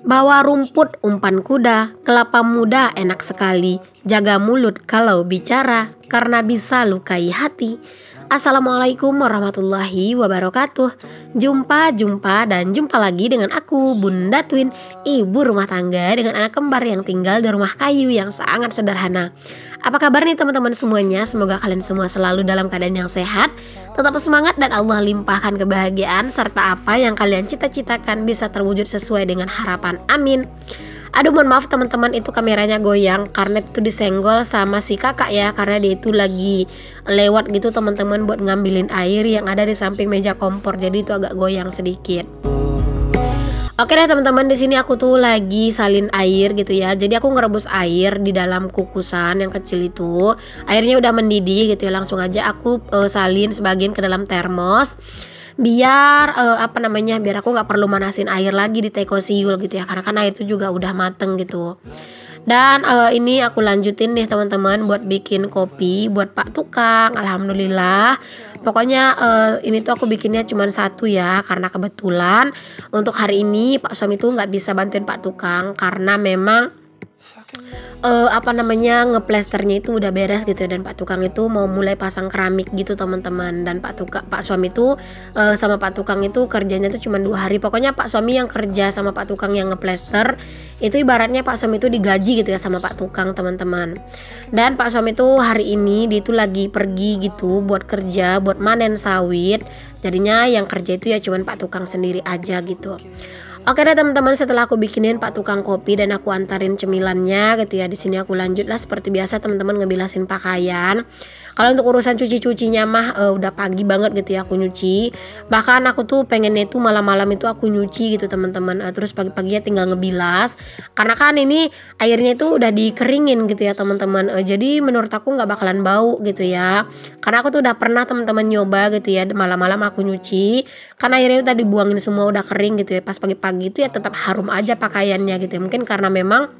Bawa rumput umpan kuda, kelapa muda enak sekali. Jaga mulut kalau bicara, karena bisa lukai hati. Assalamualaikum warahmatullahi wabarakatuh. Jumpa lagi dengan aku, Bunda Twin, ibu rumah tangga dengan anak kembar yang tinggal di rumah kayu yang sangat sederhana. Apa kabar nih teman-teman semuanya? Semoga kalian semua selalu dalam keadaan yang sehat, tetap semangat dan Allah limpahkan kebahagiaan serta apa yang kalian cita-citakan bisa terwujud sesuai dengan harapan. Amin. Aduh, mohon maaf teman-teman, itu kameranya goyang karena itu disenggol sama si kakak ya, karena dia itu lagi lewat gitu teman-teman buat ngambilin air yang ada di samping meja kompor, jadi itu agak goyang sedikit. Oke deh teman-teman, di sini aku tuh lagi salin air gitu ya. Jadi aku ngerebus air di dalam kukusan yang kecil itu. Airnya udah mendidih gitu ya. Langsung aja aku salin sebagian ke dalam termos. Biar biar aku nggak perlu manasin air lagi di teko siul gitu ya. Karena kan air itu juga udah mateng gitu. Dan ini aku lanjutin nih teman-teman buat bikin kopi buat Pak Tukang. Alhamdulillah. Pokoknya ini tuh aku bikinnya cuma satu ya, karena kebetulan untuk hari ini Pak suami tuh nggak bisa bantuin Pak Tukang karena memang ngeplesternya itu udah beres gitu ya, dan Pak Tukang itu mau mulai pasang keramik gitu teman-teman. Dan Pak suami itu sama Pak Tukang itu kerjanya tuh cuma 2 hari. Pokoknya Pak suami yang kerja sama Pak Tukang yang ngeplester itu ibaratnya Pak suami itu digaji gitu ya sama Pak Tukang teman-teman. Dan Pak suami itu hari ini dia itu lagi pergi gitu buat kerja, buat manen sawit. Jadinya yang kerja itu ya cuman Pak Tukang sendiri aja gitu. Oke deh teman-teman, setelah aku bikinin Pak Tukang kopi dan aku antarin cemilannya gitu ya, di sini aku lanjutlah seperti biasa teman-teman ngebilasin pakaian. Kalau untuk urusan cuci-cucinya mah udah pagi banget gitu ya aku nyuci. Bahkan aku tuh pengennya itu malam-malam itu aku nyuci gitu teman-teman. Terus pagi-paginya tinggal ngebilas. Karena kan ini airnya itu udah dikeringin gitu ya teman-teman. Jadi menurut aku nggak bakalan bau gitu ya. Karena aku tuh udah pernah teman-teman nyoba gitu ya, malam-malam aku nyuci. Karena airnya udah dibuangin semua udah kering gitu ya. Pas pagi-pagi itu ya tetap harum aja pakaiannya gitu ya. Mungkin karena memang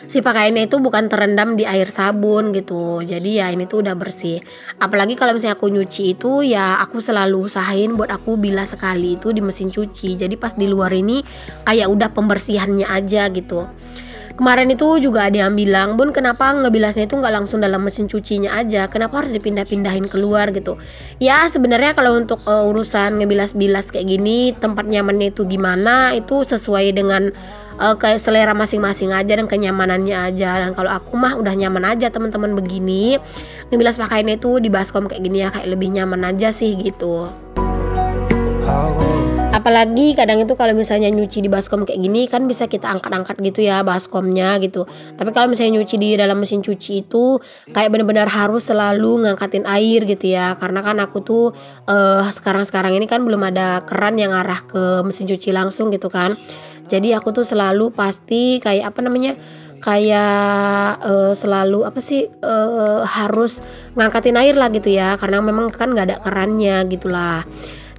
si pakaiannya itu bukan terendam di air sabun gitu, jadi ya ini tuh udah bersih. Apalagi kalau misalnya aku nyuci itu ya aku selalu usahain buat aku bilas sekali itu di mesin cuci, jadi pas di luar ini kayak udah pembersihannya aja gitu. Kemarin itu juga ada yang bilang, Bun kenapa ngebilasnya itu nggak langsung dalam mesin cucinya aja, kenapa harus dipindah-pindahin keluar gitu. Ya sebenarnya kalau untuk urusan ngebilas-bilas kayak gini, tempat nyamannya itu gimana itu sesuai dengan kayak selera masing-masing aja dan kenyamanannya aja. Dan kalau aku mah udah nyaman aja teman-teman begini, ngebilas pakaiannya itu di baskom kayak gini ya, kayak lebih nyaman aja sih gitu. Apalagi kadang itu kalau misalnya nyuci di baskom kayak gini kan bisa kita angkat-angkat gitu ya baskomnya gitu. Tapi kalau misalnya nyuci di dalam mesin cuci itu kayak benar-benar harus selalu ngangkatin air gitu ya. Karena kan aku tuh sekarang ini kan belum ada keran yang arah ke mesin cuci langsung gitu kan. Jadi aku tuh selalu pasti kayak selalu harus ngangkatin air lah gitu ya, karena memang kan nggak ada kerannya gitulah.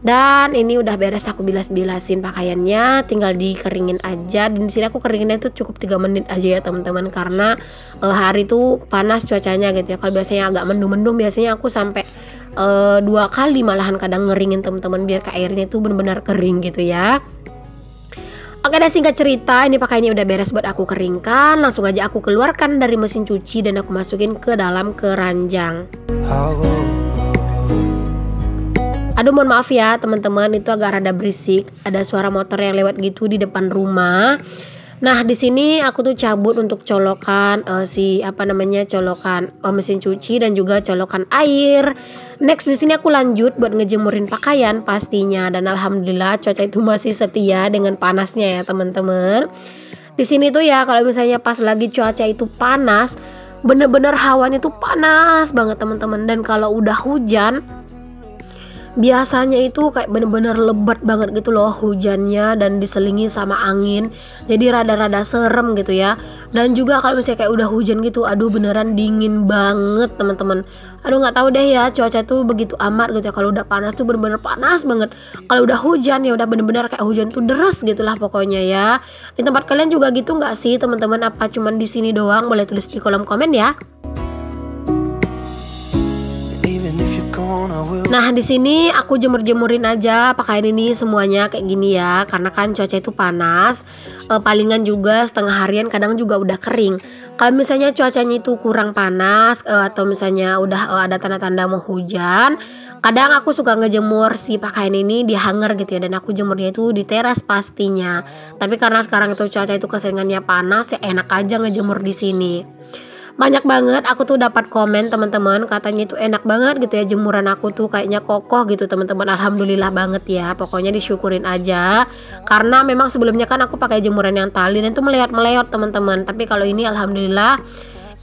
Dan ini udah beres aku bilas-bilasin pakaiannya, tinggal dikeringin aja. Dan di sini aku keringinnya itu cukup 3 menit aja ya teman-teman, karena hari itu panas cuacanya gitu ya. Kalau biasanya agak mendung-mendung, biasanya aku sampai 2 kali malahan kadang ngeringin teman-teman biar airnya itu benar-benar kering gitu ya. Oke deh, singkat cerita ini pakaiannya udah beres buat aku keringkan. Langsung aja aku keluarkan dari mesin cuci dan aku masukin ke dalam keranjang. Aduh mohon maaf ya teman-teman, itu agak rada berisik, ada suara motor yang lewat gitu di depan rumah. Nah di sini aku tuh cabut untuk colokan mesin cuci dan juga colokan air. Next di sini aku lanjut buat ngejemurin pakaian pastinya, dan alhamdulillah cuaca itu masih setia dengan panasnya ya teman-teman. Di sini tuh ya kalau misalnya pas lagi cuaca itu panas, bener-bener hawanya tuh panas banget teman-teman. Dan kalau udah hujan biasanya itu kayak bener-bener lebat banget gitu loh hujannya, dan diselingi sama angin, jadi rada-rada serem gitu ya. Dan juga kalau misalnya kayak udah hujan gitu, aduh beneran dingin banget teman-teman. Aduh nggak tahu deh ya, cuaca tuh begitu amat gitu ya. Kalau udah panas tuh bener-bener panas banget, kalau udah hujan ya udah bener-bener kayak hujan tuh deres gitulah pokoknya ya. Di tempat kalian juga gitu nggak sih teman-teman, apa cuman di sini doang? Boleh tulis di kolom komen ya. Nah, di sini aku jemur-jemurin aja pakaian ini semuanya kayak gini ya, karena kan cuaca itu panas. Palingan juga setengah harian, kadang juga udah kering. Kalau misalnya cuacanya itu kurang panas, atau misalnya udah ada tanda-tanda mau hujan, kadang aku suka ngejemur si pakaian ini di hanger gitu ya, dan aku jemurnya itu di teras pastinya. Tapi karena sekarang itu cuaca itu keseringannya panas, ya enak aja ngejemur di sini. Banyak banget aku tuh dapat komen teman-teman, katanya itu enak banget gitu ya, jemuran aku tuh kayaknya kokoh gitu teman-teman. Alhamdulillah banget ya, pokoknya disyukurin aja. Karena memang sebelumnya kan aku pakai jemuran yang tali dan itu meleot-meleot teman-teman. Tapi kalau ini alhamdulillah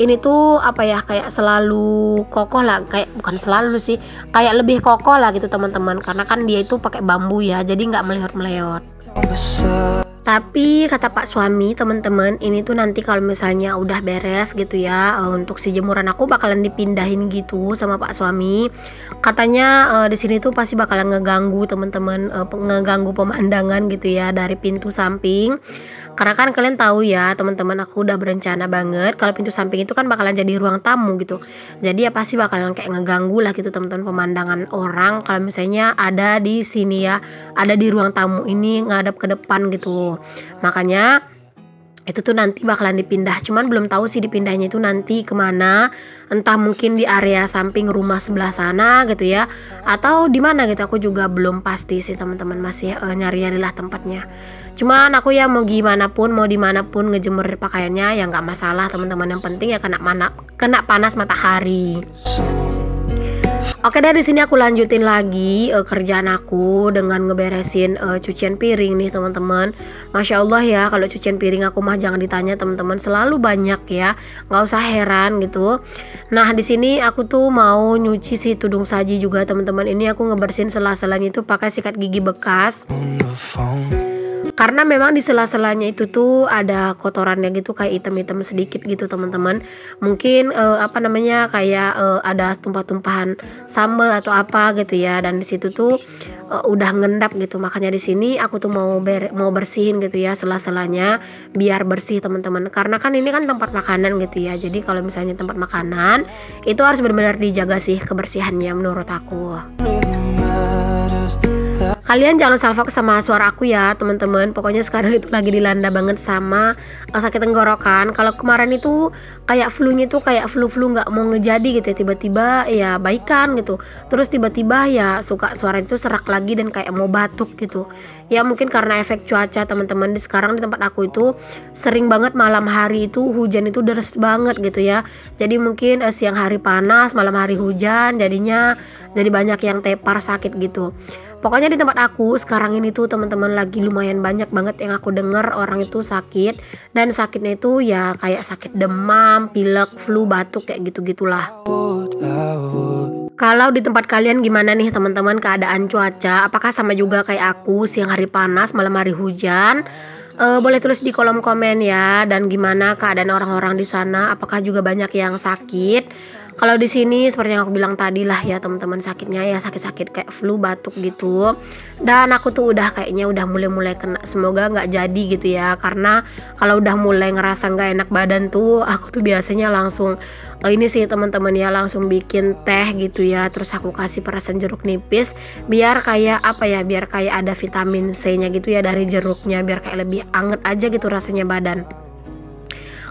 ini tuh apa ya, kayak selalu kokoh lah, kayak bukan selalu sih, kayak lebih kokoh lah gitu teman-teman. Karena kan dia itu pakai bambu ya, jadi nggak meleot-meleot. Tapi kata Pak suami teman-teman, ini tuh nanti kalau misalnya udah beres gitu ya, untuk si jemuran aku bakalan dipindahin gitu sama Pak suami. Katanya di sini tuh pasti bakalan ngeganggu teman-teman, ngeganggu pemandangan gitu ya dari pintu samping. Karena kan kalian tahu ya teman-teman, aku udah berencana banget kalau pintu samping itu kan bakalan jadi ruang tamu gitu. Jadi ya pasti bakalan kayak ngeganggu lah gitu teman-teman pemandangan orang kalau misalnya ada di sini ya, ada di ruang tamu ini ngadep ke depan gitu. Makanya itu tuh nanti bakalan dipindah, cuman belum tahu sih dipindahnya itu nanti kemana, entah mungkin di area samping rumah sebelah sana gitu ya, atau di mana gitu, aku juga belum pasti sih teman-teman, masih nyari-nyari lah tempatnya. Cuman aku ya mau gimana pun, mau dimanapun ngejemur pakaiannya ya nggak masalah teman-teman, yang penting ya kena panas matahari. Oke, dari sini aku lanjutin lagi kerjaan aku dengan ngeberesin cucian piring nih teman-teman. Masya Allah ya, kalau cucian piring aku mah jangan ditanya teman-teman, selalu banyak ya, nggak usah heran gitu. Nah di sini aku tuh mau nyuci si tudung saji juga teman-teman. Ini aku ngebersihin sela-selanya itu pakai sikat gigi bekas. Karena memang di sela-selanya itu tuh ada kotorannya gitu, kayak hitam-hitam sedikit gitu teman-teman. Mungkin apa namanya, kayak ada tumpah-tumpahan sambal atau apa gitu ya, dan di situ tuh udah ngendap gitu. Makanya di sini aku tuh mau bersihin gitu ya sela-selanya biar bersih teman-teman. Karena kan ini kan tempat makanan gitu ya. Jadi kalau misalnya tempat makanan itu harus benar-benar dijaga sih kebersihannya menurut aku. Kalian jangan salfok sama suara aku ya teman-teman. Pokoknya sekarang itu lagi dilanda banget sama sakit tenggorokan. Kalau kemarin itu kayak flu-nya tuh kayak flu-flu nggak mau ngejadi gitu ya, tiba-tiba ya baikan gitu, terus tiba-tiba ya suka suara itu serak lagi dan kayak mau batuk gitu. Ya mungkin karena efek cuaca teman-teman. Sekarang di tempat aku itu sering banget malam hari itu hujan itu deras banget gitu ya. Jadi mungkin siang hari panas, malam hari hujan, jadinya jadi banyak yang tepar sakit gitu. Pokoknya di tempat aku sekarang ini tuh teman-teman lagi lumayan banyak banget yang aku dengar orang itu sakit, dan sakitnya itu ya kayak sakit demam, pilek, flu, batuk kayak gitu-gitulah. Kalau di tempat kalian gimana nih teman-teman keadaan cuaca? Apakah sama juga kayak aku, siang hari panas, malam hari hujan? Boleh tulis di kolom komen ya. Dan gimana keadaan orang-orang di sana? Apakah juga banyak yang sakit? Kalau di sini seperti yang aku bilang tadi lah ya teman-teman, sakitnya ya sakit-sakit kayak flu, batuk gitu. Dan aku tuh udah kayaknya udah mulai kena. Semoga nggak jadi gitu ya. Karena kalau udah mulai ngerasa nggak enak badan tuh, aku tuh biasanya langsung ini sih teman-teman ya, langsung bikin teh gitu ya. Terus aku kasih perasan jeruk nipis biar kayak apa ya, biar kayak ada vitamin C-nya gitu ya dari jeruknya, biar kayak lebih anget aja gitu rasanya badan.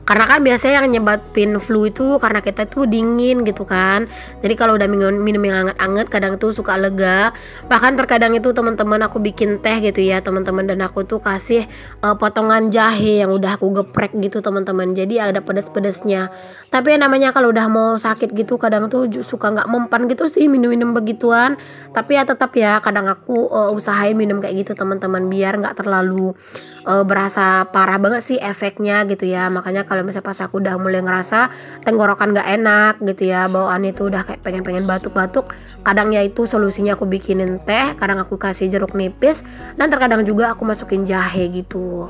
Karena kan biasanya yang nyebabin flu itu karena kita tuh dingin gitu kan. Jadi kalau udah minum yang anget-anget kadang tuh suka lega. Bahkan terkadang itu teman-teman aku bikin teh gitu ya teman-teman, dan aku tuh kasih potongan jahe yang udah aku geprek gitu teman-teman. Jadi ada pedas-pedasnya. Tapi namanya kalau udah mau sakit gitu kadang tuh suka nggak mempan gitu sih minum-minum begituan. Tapi ya tetap ya kadang aku usahain minum kayak gitu teman-teman, biar nggak terlalu berasa parah banget sih efeknya gitu ya. Makanya kalau misalnya pas aku udah mulai ngerasa tenggorokan gak enak gitu ya, bawaan itu udah kayak pengen batuk-batuk, kadang ya itu solusinya aku bikinin teh, kadang aku kasih jeruk nipis, dan terkadang juga aku masukin jahe gitu.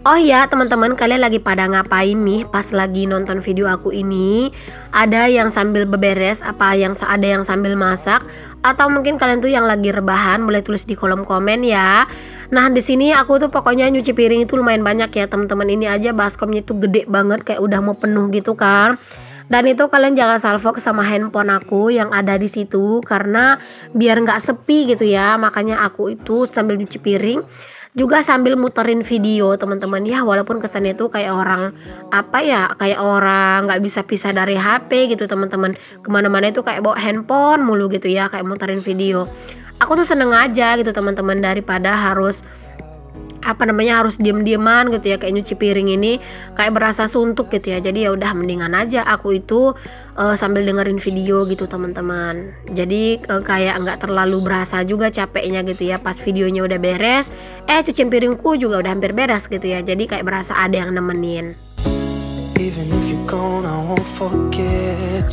Oh ya teman-teman, kalian lagi pada ngapain nih pas lagi nonton video aku ini? Ada yang sambil beberes, ada yang sambil masak, atau mungkin kalian tuh yang lagi rebahan? Boleh tulis di kolom komen ya. Nah di sini aku tuh pokoknya nyuci piring itu lumayan banyak ya teman-teman. Ini aja baskomnya tuh gede banget, kayak udah mau penuh gitu kan. Dan itu kalian jangan salfok sama handphone aku yang ada di situ, karena biar nggak sepi gitu ya. Makanya aku itu sambil nyuci piring juga sambil muterin video teman-teman ya, walaupun kesannya tuh kayak orang kayak orang nggak bisa pisah dari HP gitu teman-teman. Kemana-mana itu kayak bawa handphone mulu gitu ya, kayak muterin video. Aku tuh seneng aja gitu teman-teman, daripada harus harus diem-dieman gitu ya, kayak nyuci piring ini kayak berasa suntuk gitu ya. Jadi ya udah mendingan aja aku itu sambil dengerin video gitu teman-teman. Jadi kayak nggak terlalu berasa juga capeknya gitu ya. Pas videonya udah beres, cucian piringku juga udah hampir beres gitu ya. Jadi kayak berasa ada yang nemenin.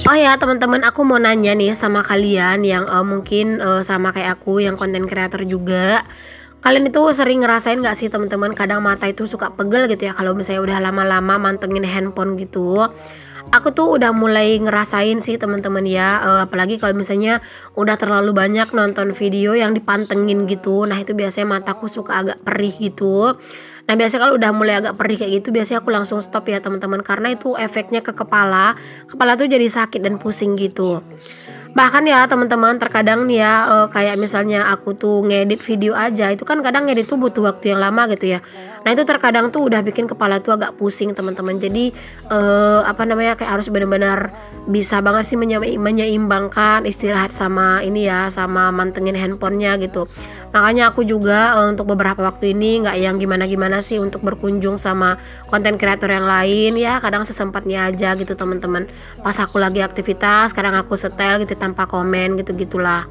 Oh ya teman-teman, aku mau nanya nih sama kalian yang mungkin sama kayak aku yang konten creator juga. Kalian itu sering ngerasain gak sih teman-teman, kadang mata itu suka pegel gitu ya kalau misalnya udah lama-lama mantengin handphone gitu. Aku tuh udah mulai ngerasain sih teman-teman ya, apalagi kalau misalnya udah terlalu banyak nonton video yang dipantengin gitu. Nah itu biasanya mataku suka agak perih gitu. Nah biasanya kalau udah mulai agak perih kayak gitu, biasanya aku langsung stop ya teman-teman, karena itu efeknya ke kepala tuh jadi sakit dan pusing gitu. Bahkan ya teman-teman, terkadang nih ya kayak misalnya aku tuh ngedit video aja, itu kan kadang ngedit tuh butuh waktu yang lama gitu ya. Nah itu terkadang tuh udah bikin kepala tuh agak pusing teman-teman. Jadi kayak harus benar-benar bisa banget sih menyeimbangkan istirahat sama ini ya, sama mantengin handphonenya gitu. Makanya aku juga untuk beberapa waktu ini nggak yang gimana-gimana sih untuk berkunjung sama konten kreator yang lain ya, kadang sesempatnya aja gitu teman-teman. Pas aku lagi aktivitas, kadang aku setel gitu tanpa komen gitu-gitulah.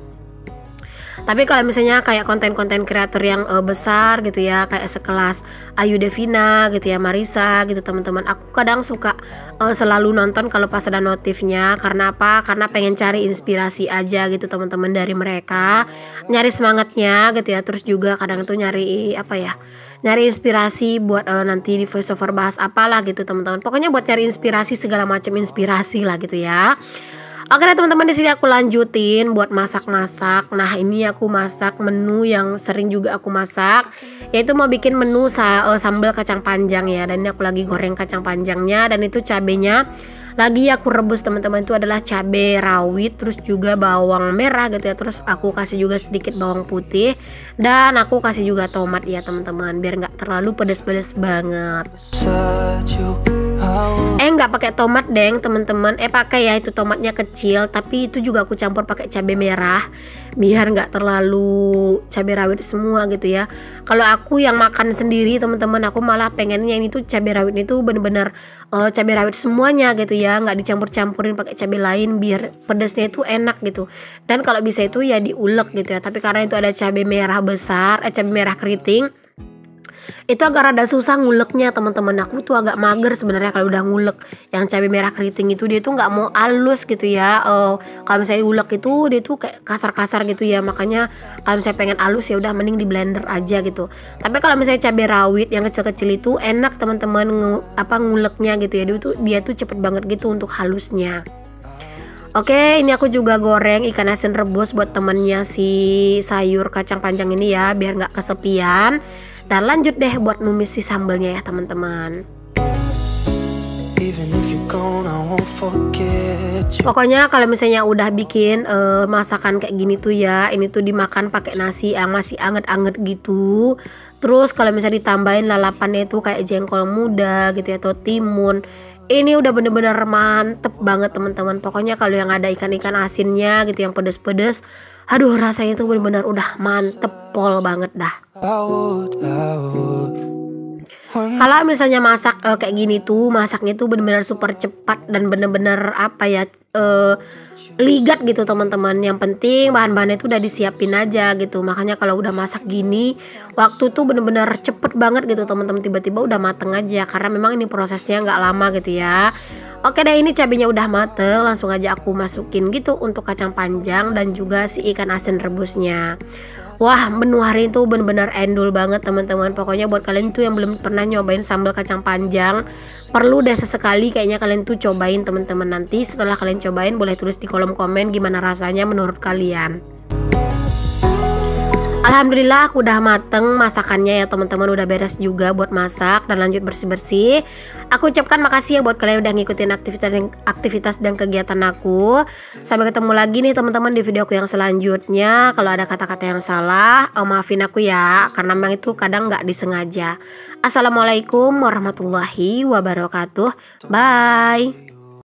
Tapi kalau misalnya kayak konten-konten kreator yang besar gitu ya, kayak sekelas Ayu Devina gitu ya, Marisa gitu teman-teman, aku kadang suka selalu nonton kalau pas ada notifnya. Karena apa? Karena pengen cari inspirasi aja gitu teman-teman dari mereka, nyari semangatnya gitu ya. Terus juga kadang tuh nyari nyari inspirasi buat nanti di voiceover bahas apalah gitu teman-teman. Pokoknya buat nyari inspirasi, segala macam inspirasi lah gitu ya. Oke deh teman-teman, di sini aku lanjutin buat masak-masak. Nah ini aku masak menu yang sering juga aku masak, yaitu mau bikin menu sambal kacang panjang ya. Dan ini aku lagi goreng kacang panjangnya, dan itu cabenya lagi aku rebus teman-teman. Itu adalah cabai rawit, terus juga bawang merah gitu ya. Terus aku kasih juga sedikit bawang putih, dan aku kasih juga tomat ya teman-teman, biar nggak terlalu pedas-pedas banget. Nggak pakai tomat deng teman-teman, pakai ya, itu tomatnya kecil, tapi itu juga aku campur pakai cabai merah biar nggak terlalu cabai rawit semua gitu ya. Kalau aku yang makan sendiri teman-teman, aku malah pengennya ini tuh cabai rawit itu bener-bener cabai rawit semuanya gitu ya, nggak dicampur-campurin pakai cabai lain, biar pedasnya itu enak gitu. Dan kalau bisa itu ya diulek gitu ya, tapi karena itu ada cabai merah besar, cabai merah keriting, itu agak rada susah nguleknya teman-teman. Aku tuh agak mager sebenarnya kalau udah ngulek yang cabai merah keriting itu, dia tuh nggak mau halus gitu ya. Kalau misalnya ngulek itu dia tuh kayak kasar-kasar gitu ya. Makanya kalau misalnya pengen halus ya udah mending di blender aja gitu. Tapi kalau misalnya cabai rawit yang kecil-kecil itu enak teman-teman nguleknya gitu ya. Dia tuh cepet banget gitu untuk halusnya. Oke, ini aku juga goreng ikan asin rebus buat temennya si sayur kacang panjang ini ya, biar nggak kesepian. Dan lanjut deh buat numis si sambelnya ya teman-teman. Pokoknya kalau misalnya udah bikin masakan kayak gini tuh ya, ini tuh dimakan pakai nasi yang masih anget-anget gitu. Terus kalau misalnya ditambahin lalapannya itu kayak jengkol muda gitu ya, atau timun, ini udah bener-bener mantep banget teman-teman. Pokoknya kalau yang ada ikan-ikan asinnya gitu yang pedes-pedes, aduh rasanya tuh bener-bener udah mantep pol banget dah. Kalau misalnya masak kayak gini tuh, masaknya tuh bener-bener super cepat dan bener-bener ligat gitu teman-teman. Yang penting bahan-bahannya itu udah disiapin aja gitu. Makanya kalau udah masak gini, waktu tuh bener-bener cepet banget gitu teman-teman, tiba-tiba udah mateng aja, karena memang ini prosesnya nggak lama gitu ya. Oke deh, ini cabenya udah mateng, langsung aja aku masukin gitu untuk kacang panjang dan juga si ikan asin rebusnya. Wah, menu hari itu bener-bener endul banget teman-teman. Pokoknya buat kalian tuh yang belum pernah nyobain sambal kacang panjang, perlu deh sesekali kayaknya kalian tuh cobain teman-teman. Nanti setelah kalian cobain boleh tulis di kolom komen gimana rasanya menurut kalian. Alhamdulillah aku udah mateng masakannya ya teman-teman, udah beres juga buat masak dan lanjut bersih-bersih. Aku ucapkan makasih ya buat kalian udah ngikutin aktivitas dan kegiatan aku. Sampai ketemu lagi nih teman-teman di video aku yang selanjutnya. Kalau ada kata-kata yang salah, maafin aku ya, karena memang itu kadang nggak disengaja. Assalamualaikum warahmatullahi wabarakatuh. Bye.